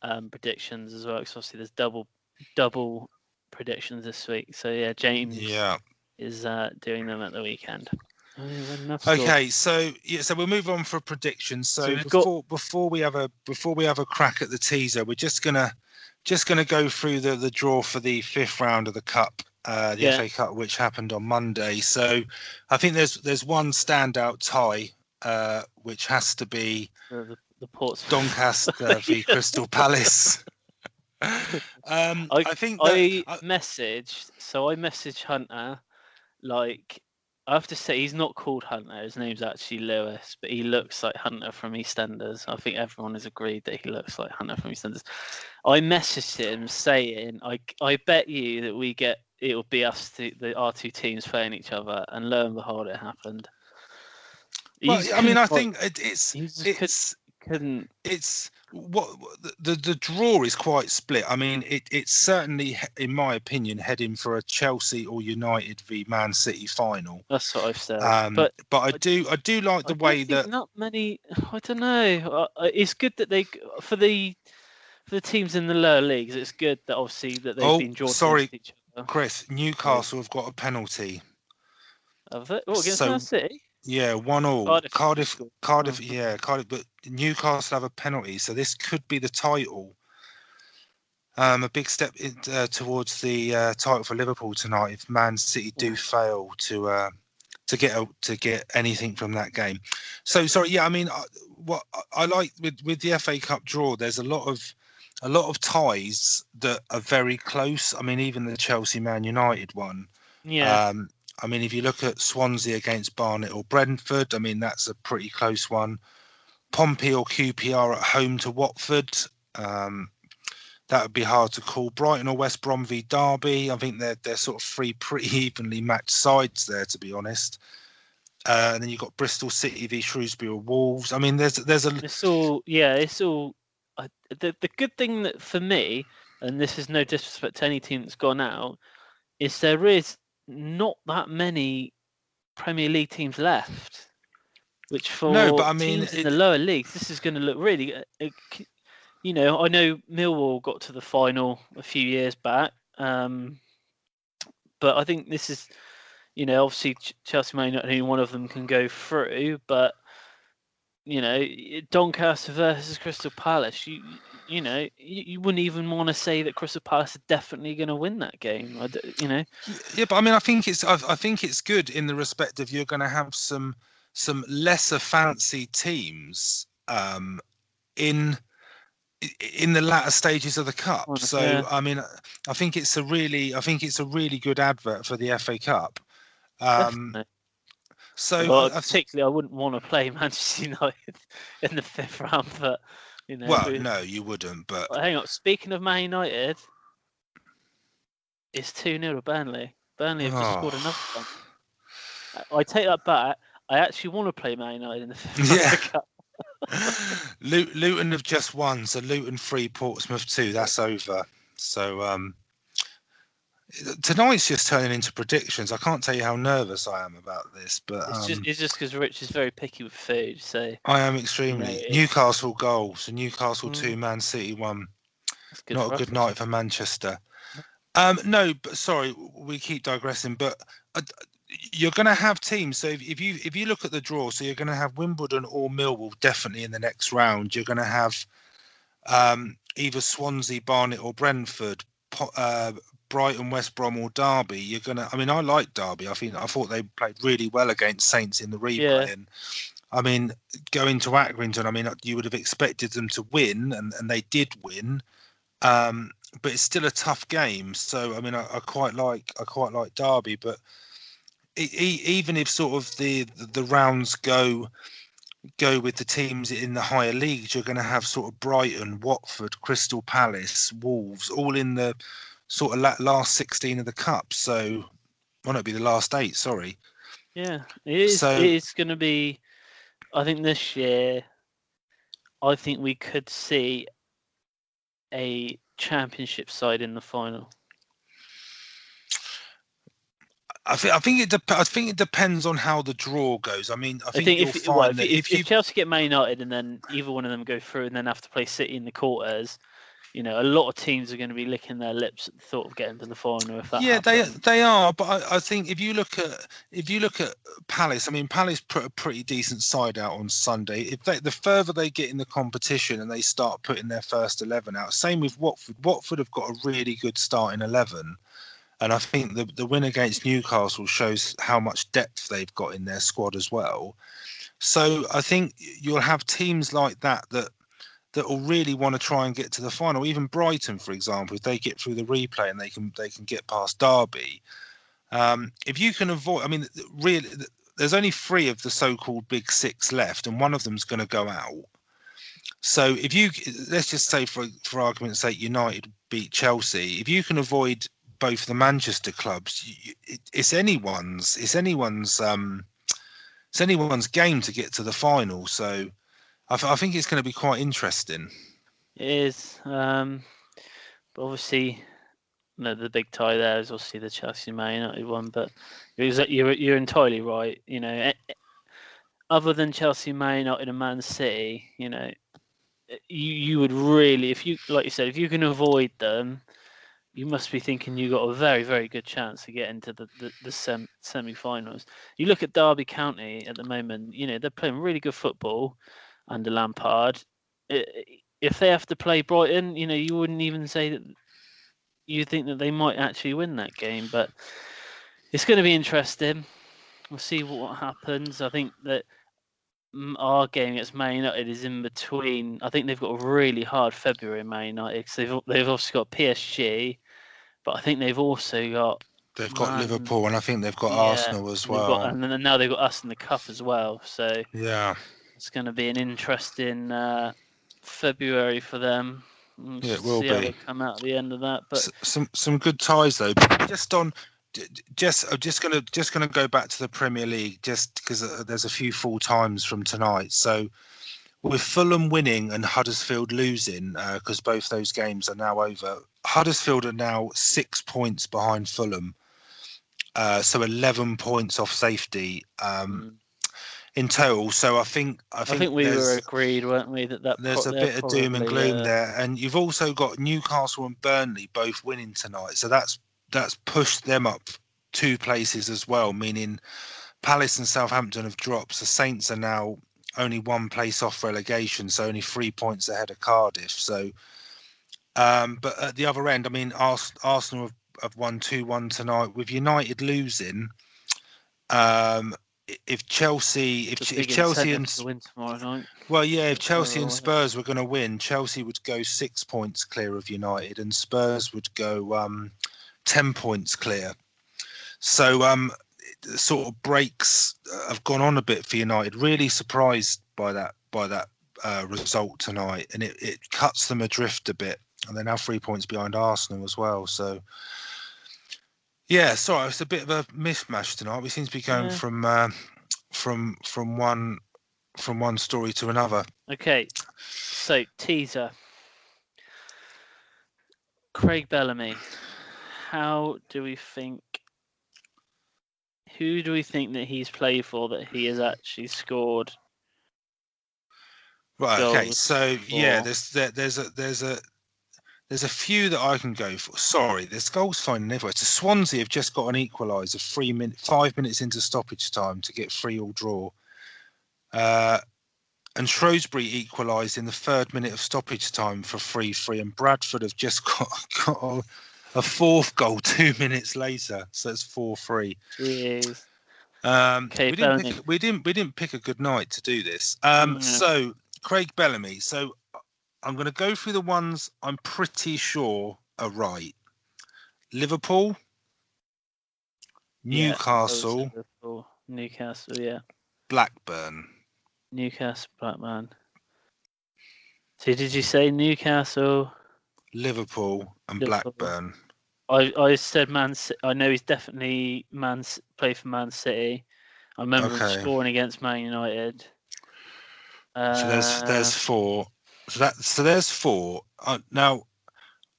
predictions as well. Because obviously there's double predictions this week. So yeah, James is doing them at the weekend. Okay, so we'll move on for predictions. So before we have a crack at the teaser, we're just gonna go through the draw for the 5th round of the cup, the FA Cup, which happened on Monday. So I think there's one standout tie, which has to be the Portsmouth. Doncaster v Crystal Palace. I think that I messaged Hunter. Like, I have to say, he's not called Hunter. His name's actually Lewis, but he looks like Hunter from EastEnders. I think everyone has agreed that he looks like Hunter from EastEnders. I messaged him saying, I bet you that it'll be our two teams playing each other, and lo and behold, it happened. Well, I mean, I think couldn't. It's what the draw is quite split. I mean, it's certainly, in my opinion, heading for a Chelsea or United v Man City final. That's what I've said. But I do like the way that not many. I don't know. It's good that they for the teams in the lower leagues. It's good that obviously that they've been drawn against each other. Chris, Newcastle have got a penalty. Have they? Oh, against Man City. Yeah, 1-1. Cardiff. Yeah, Cardiff. But Newcastle have a penalty, so this could be the title. A big step towards the title for Liverpool tonight if Man City do fail to get anything from that game. So sorry, yeah. I mean, what I like with the FA Cup draw, there's a lot of ties that are very close. I mean, even the Chelsea Man United one. Yeah. I mean, if you look at Swansea against Barnet or Brentford, I mean, that's a pretty close one. Pompey or QPR at home to Watford, that would be hard to call. Brighton or West Brom v Derby, I think they're sort of three pretty evenly matched sides there, to be honest. And then you've got Bristol City v Shrewsbury or Wolves. I mean, there's a... It's all... The good thing that for me, and this is no disrespect to any team that's gone out, is there is not that many Premier League teams left, which for teams in the lower leagues, this is going to look really. I know Millwall got to the final a few years back, but I think this is, obviously Chelsea may not only one of them can go through, but Doncaster versus Crystal Palace, you wouldn't even want to say that Crystal Palace are definitely going to win that game. Yeah, but I mean, I think it's good in the respect of you're going to have some lesser fancy teams in the latter stages of the cup. So yeah. I mean, I think it's a really good advert for the FA Cup. So particularly, I wouldn't want to play Manchester United in the 5th round, but. Well, no, you wouldn't. But hang on. Speaking of Man United, it's 2-0 to Burnley. Burnley have just scored another one. I take that back. I actually want to play Man United in the 5th round. Luton have just won, so Luton 3, Portsmouth 2. That's over. So tonight's just turning into predictions. I can't tell you how nervous I am about this, but it's just because Rich is very picky with food. So I am extremely. Newcastle goal, so Newcastle 2, Man City 1. Not a good night for Manchester. No, but sorry, we keep digressing. But you're going to have teams. So if you look at the draw, so you're going to have Wimbledon or Millwall definitely in the next round. You're going to have either Swansea, Barnet, or Brentford. Brighton, West Brom, or Derby. You're gonna. I mean, I like Derby. I thought they played really well against Saints in the replay. Yeah. And I mean, going to Accrington, I mean, you would have expected them to win, and they did win. But it's still a tough game. So I mean, I quite like Derby. But even if sort of the rounds go with the teams in the higher leagues, you're going to have sort of Brighton, Watford, Crystal Palace, Wolves, all in the sort of last 16 of the cup. So, well, it'd be the last 8. Sorry. Yeah, it is. So, it is going to be. I think this year, I think we could see a championship side in the final. I think it depends on how the draw goes. I mean, I think if Chelsea get Man United and then either one of them go through and then have to play City in the quarters, a lot of teams are going to be licking their lips at the thought of getting to the final. If that happens. they are. But I think if you look at Palace, I mean, Palace put a pretty decent side out on Sunday. If the further they get in the competition and they start putting their first 11 out, same with Watford. Watford have got a really good starting 11. And I think the win against Newcastle shows how much depth they've got in their squad as well. So I think you'll have teams like that will really want to try and get to the final. Even Brighton, for example, if they get through the replay and they can get past Derby. If you can avoid, I mean, really, there's only 3 of the so-called big 6 left, and one of them's going to go out. So if you, let's just say for argument's sake, United beat Chelsea. If you can avoid both the Manchester clubs, it's anyone's game to get to the final. So I think it's going to be quite interesting. It is, but obviously, the big tie there is obviously the Chelsea Man United one. But you're entirely right. Other than Chelsea, Man United, and Man City, you would really, if you, like you said, if you can avoid them, you must be thinking you got a very, very good chance to get into the semi-finals. You look at Derby County at the moment. They're playing really good football under Lampard. If they have to play Brighton, you wouldn't even say that you think that they might actually win that game. But it's going to be interesting. We'll see what happens. I think that our game against Man United is in between. I think they've got a really hard February in Man United because they've obviously got PSG, but I think they've also got Liverpool, and I think they've got Arsenal as well. And then now they've got us in the cup as well. So yeah, it's going to be an interesting February for them. Yeah, it will see be. How they come out at the end of that. But some good ties though. Just gonna go back to the Premier League just because there's a few full times from tonight. So with Fulham winning and Huddersfield losing, because both those games are now over, Huddersfield are now 6 points behind Fulham, so 11 points off safety in total. So I think we were agreed, weren't we, that there's a bit of doom and gloom there. And you've also got Newcastle and Burnley both winning tonight, so that's pushed them up 2 places as well, meaning Palace and Southampton have dropped. So Saints are now only 1 place off relegation, so only 3 points ahead of Cardiff. So, but at the other end, I mean, Arsenal have won 2-1 tonight. With United losing, if Chelsea and to win tomorrow night. Well, yeah, if Chelsea and Spurs were going to win, Chelsea would go 6 points clear of United, and Spurs would go 10 points clear. So sort of breaks have gone on a bit for United. Really surprised by that result tonight, and it cuts them adrift a bit, and they're now 3 points behind Arsenal as well. So yeah, sorry, it's a bit of a mishmash tonight. We seem to be going from one story to another. Okay, so teaser. Craig Bellamy. Who do we think that he's played for that he has actually scored? Right. Okay. So yeah, there's a few that I can go for. Sorry, there's goals finding everywhere. So Swansea have just got an equaliser 5 minutes into stoppage time to get 3-3 draw. And Shrewsbury equalised in the 3rd minute of stoppage time for 3-3, and Bradford have just got a 4th goal 2 minutes later, so it's 4-3. Jeez. We didn't pick a good night to do this. So Craig Bellamy. So I'm going to go through the ones I'm pretty sure are right. Liverpool, Newcastle, yeah. Blackburn. Newcastle, Blackburn. So did you say Newcastle, Liverpool, and Blackburn? I said Man City. I know he's definitely played for Man City. I remember him scoring against Man United. So there's 4. So there's 4. Now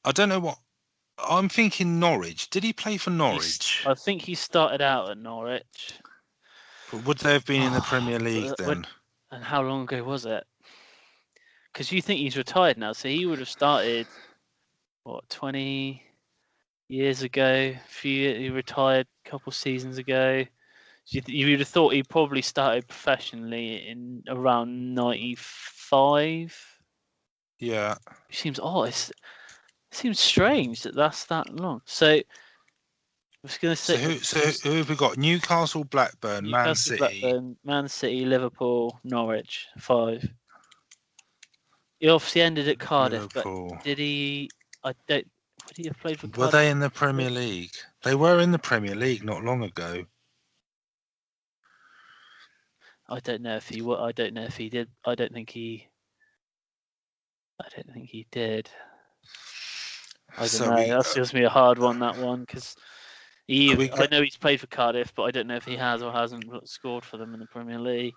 I don't know what I'm thinking. Norwich. Did he play for Norwich? I think he started out at Norwich. But would they have been in the Premier League then? And how long ago was it? Because you think he's retired now, so he would have started 20 years ago. He retired a couple seasons ago. So you would have thought he probably started professionally in around 95. Yeah. It seems strange that that's that long. So was going to say. So who have we got? Newcastle, Blackburn, Man City. Blackburn, Man City, Liverpool, Norwich. 5. He obviously ended at Cardiff, Liverpool. but did he? I don't. Would he have played for Cardiff? Were they in the Premier League? They were in the Premier League not long ago. I don't know if he. I don't know if he did. I don't think he did. I don't know. That's just me a hard one. That one because I know he's played for Cardiff, but I don't know if he has or hasn't scored for them in the Premier League.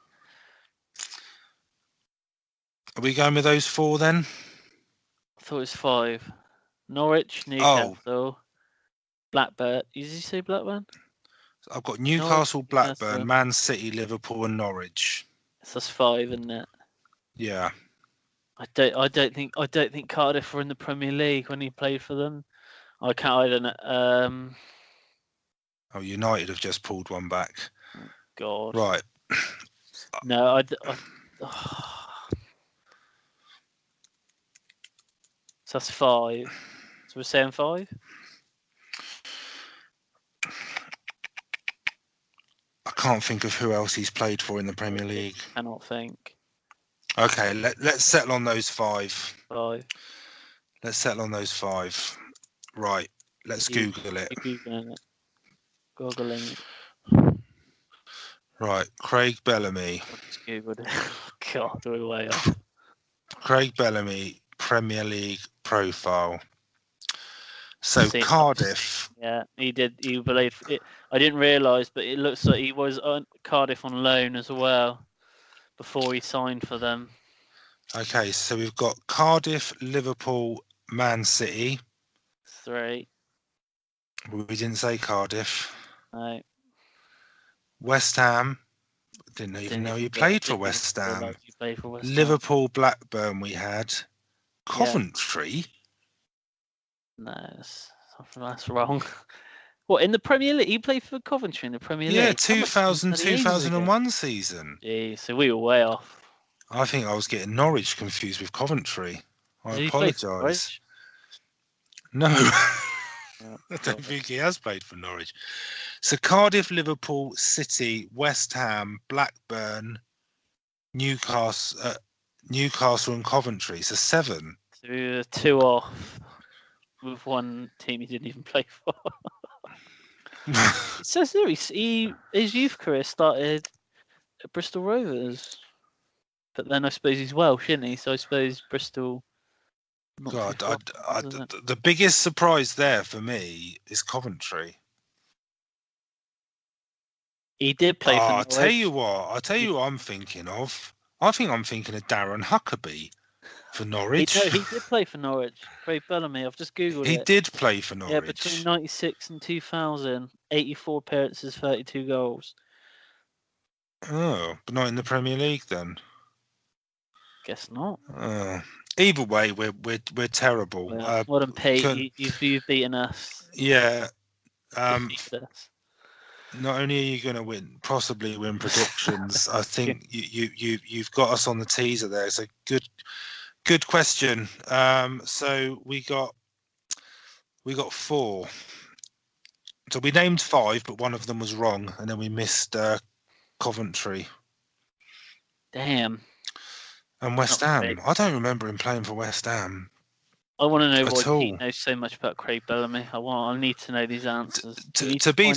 Are we going with those 4 then? I thought it was 5. Norwich, Newcastle, Blackburn. Did you say Blackburn? I've got Newcastle, Blackburn, Man City, Liverpool, and Norwich. So that's 5, isn't it? Yeah. I don't think Cardiff were in the Premier League when he played for them. I don't know. Oh, United have just pulled one back. Oh, God. Right. No, So that's 5. So we're saying 5? I can't think of who else he's played for in the Premier League. I cannot think. Okay, let's settle on those 5. 5. Let's settle on those 5. Right, let's Google it. Googling it. Googling it. Right, Craig Bellamy. I just Googled it. God, we're way off. Craig Bellamy, Premier League profile. So Cardiff. Yeah, he did. He played. I didn't realise, but it looks like he was on Cardiff on loan as well before he signed for them. Okay, so we've got Cardiff, Liverpool, Man City. 3. We didn't say Cardiff. No. West Ham. Didn't even know he played for West Ham. Liverpool, Blackburn we had. Coventry? No, that's wrong. What, in the Premier League? He played for Coventry in the Premier League? Yeah, 2000-2001 season. Yeah, so we were way off. I think I was getting Norwich confused with Coventry. I apologise. No, I don't think he has played for Norwich. So Cardiff, Liverpool, City, West Ham, Blackburn, Newcastle, and Coventry. So 7. So we were 2 off with one team he didn't even play for. It says there his youth career started at Bristol Rovers, but then I suppose he's Welsh, isn't he? So I suppose Bristol. God, the biggest surprise there for me is Coventry. He did play for Norwich. I'll tell you what I'm thinking of. I think I'm thinking of Darren Huckabee for Norwich. He did play for Norwich. Craig Bellamy. I've just Googled it. He did play for Norwich. Yeah, between 96 and 2000, 84 appearances, 32 goals. Oh, but not in the Premier League then. Guess not. Either way, we're terrible. Well done, Pete. You've beaten us. Yeah. Not only are you going to possibly win predictions, I think you've got us on the teaser there. It's a good question. So we got 4. So we named 5, but one of them was wrong, and then we missed Coventry. Damn. And West Ham. I don't remember him playing for West Ham. I want to know why Pete knows so much about Craig Bellamy. I need to know these answers. To be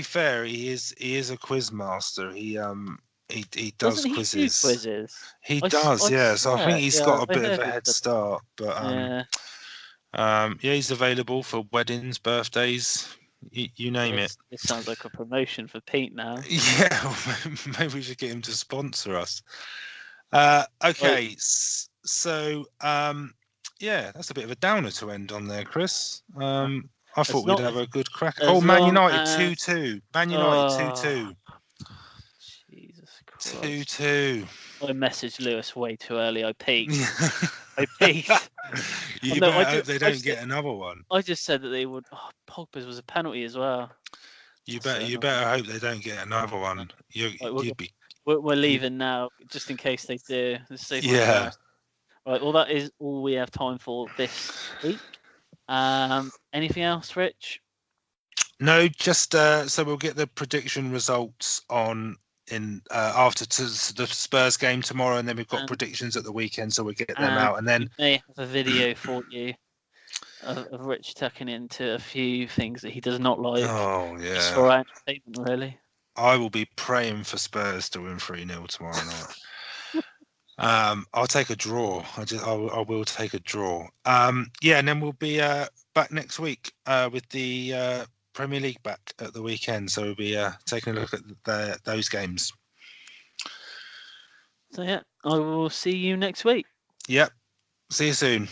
fair, he is a quiz master. He does quizzes. Do quizzes. He does, yeah. So I think he's got a bit of a head start. But he's available for weddings, birthdays, you name it. This sounds like a promotion for Pete now. Yeah, maybe we should get him to sponsor us. Okay, so that's a bit of a downer to end on there, Chris. I thought we'd have a good crack. Man United 2-2. Man United 2-2. Jesus Christ. 2-2. I messaged Lewis way too early. I peaked. I peaked. You better hope they don't get another one. I just said that they would. Pogba's was a penalty as well. You better hope they don't get another one. We're leaving now, just in case they do. Yeah. Right. Well, that is all we have time for this week. Anything else, Rich? No, just so we'll get the prediction results on after the Spurs game tomorrow, and then we've got And, predictions at the weekend, so we'll get them out, and then we may have a video for you of Rich tucking into a few things that he does not like. oh Just yeah, for our entertainment, really. I will be praying for Spurs to win 3-0 tomorrow night. I'll take a draw. I will take a draw. Yeah, and then we'll be back next week with the Premier League back at the weekend. So we'll be taking a look at those games. So yeah, I will see you next week. Yep. See you soon.